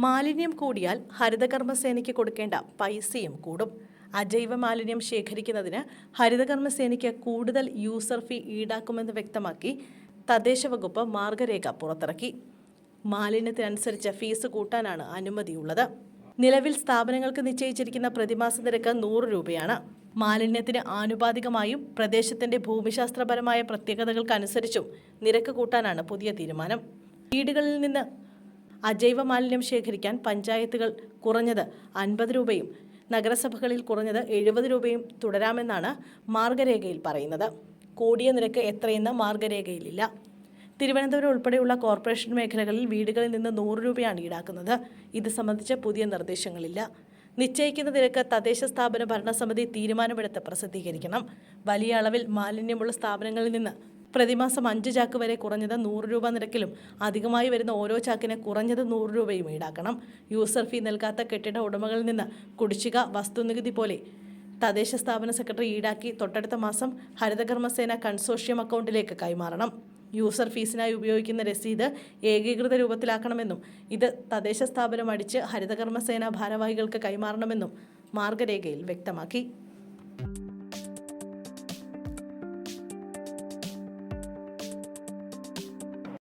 മാലിന്യം കൂടിയാൽ ഹരിതകർമ്മസേനയ്ക്ക് കൊടുക്കേണ്ട പൈസയും കൂടും. അജൈവ മാലിന്യം ശേഖരിക്കുന്നതിന് ഹരിതകർമ്മസേനയ്ക്ക് കൂടുതൽ യൂസർ ഫീ ഈടാക്കുമെന്ന് വ്യക്തമാക്കി തദ്ദേശ വകുപ്പ് മാർഗരേഖ പുറത്തിറക്കി. മാലിന്യത്തിനനുസരിച്ച് ഫീസ് കൂട്ടാനാണ് അനുമതിയുള്ളത്. നിലവിൽ സ്ഥാപനങ്ങൾക്ക് നിശ്ചയിച്ചിരിക്കുന്ന പ്രതിമാസ നിരക്ക് 100 രൂപയാണ്. മാലിന്യത്തിന് ആനുപാതികമായും പ്രദേശത്തിന്റെ ഭൂമിശാസ്ത്രപരമായ പ്രത്യേകതകൾക്കനുസരിച്ചും നിരക്ക് കൂട്ടാനാണ് പുതിയ തീരുമാനം. വീടുകളിൽ നിന്ന് അജൈവ മാലിന്യം ശേഖരിക്കാൻ പഞ്ചായത്തുകൾ കുറഞ്ഞത് 50 രൂപയും നഗരസഭകളിൽ കുറഞ്ഞത് 70 രൂപയും തുടരാമെന്നാണ് മാർഗരേഖയിൽ പറയുന്നത്. കൂടിയ നിരക്ക് എത്രയെന്ന് മാർഗരേഖയിലില്ല. തിരുവനന്തപുരം ഉൾപ്പെടെയുള്ള കോർപ്പറേഷൻ മേഖലകളിൽ വീടുകളിൽ നിന്ന് 100 രൂപയാണ് ഈടാക്കുന്നത്. ഇത് സംബന്ധിച്ച് പുതിയ നിർദ്ദേശങ്ങളില്ല. നിശ്ചയിക്കുന്ന നിരക്ക് തദ്ദേശ സ്ഥാപന ഭരണസമിതി തീരുമാനമെടുത്ത് പ്രസിദ്ധീകരിക്കണം. വലിയ അളവിൽ മാലിന്യമുള്ള സ്ഥാപനങ്ങളിൽ നിന്ന് പ്രതിമാസം 5 ചാക്ക് വരെ കുറഞ്ഞത് 100 രൂപ നിരക്കിലും അധികമായി വരുന്ന ഓരോ ചാക്കിന് കുറഞ്ഞത് 100 രൂപയും ഈടാക്കണം. യൂസർ ഫീ നൽകാത്ത കെട്ടിട ഉടമകളിൽ നിന്ന് കുടിശ്ശിക, വസ്തുനികുതി പോലെ തദ്ദേശ സ്ഥാപന സെക്രട്ടറി ഈടാക്കി തൊട്ടടുത്ത മാസം ഹരിതകർമ്മസേന കൺസോർഷ്യം അക്കൗണ്ടിലേക്ക് കൈമാറണം. യൂസർ ഫീസിനായി ഉപയോഗിക്കുന്ന രസീത് ഏകീകൃത രൂപത്തിലാക്കണമെന്നും ഇത് തദ്ദേശ സ്ഥാപനം അടിച്ച് ഹരിതകർമ്മസേന ഭാരവാഹികൾക്ക് കൈമാറണമെന്നും മാർഗരേഖയിൽ വ്യക്തമാക്കി.